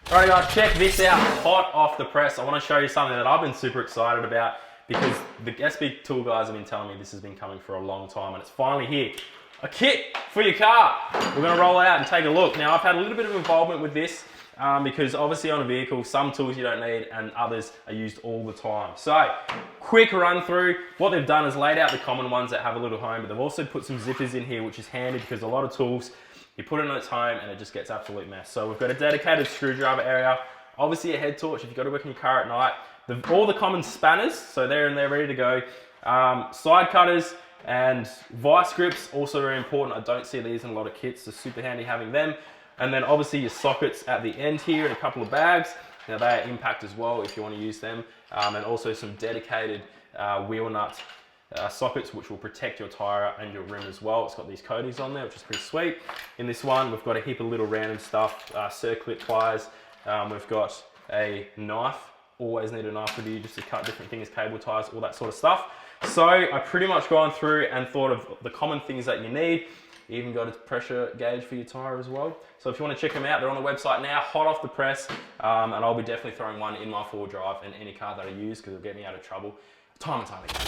Alright guys, check this out, hot off the press. I want to show you something that I've been super excited about because the SB Tool guys have been telling me this has been coming for a long time and it's finally here. A kit for your car. We're going to roll it out and take a look. Now I've had a little bit of involvement with this because obviously on a vehicle, some tools you don't need and others are used all the time. So, quick run through. What they've done is laid out the common ones that have a little home, but they've also put some zippers in here, which is handy because a lot of tools, you put it in its home and it just gets absolute mess. So we've got a dedicated screwdriver area, obviously a head torch if you've got to work in your car at night, all the common spanners, so they're in there ready to go, side cutters and vice grips, also very important. I don't see these in a lot of kits, so super handy having them. And then obviously your sockets at the end here in a couple of bags. Now they are impact as well if you want to use them, and also some dedicated wheel nut sockets which will protect your tyre and your rim as well. It's got these coatings on there, which is pretty sweet. In this one, we've got a heap of little random stuff, circlip pliers. We've got a knife. Always need a knife with you just to cut different things, cable ties, all that sort of stuff. So I pretty much gone through and thought of the common things that you need. You even got a pressure gauge for your tyre as well. So if you want to check them out, they're on the website now, hot off the press. And I'll be definitely throwing one in my 4Drive and any car that I use because it'll get me out of trouble time and time again.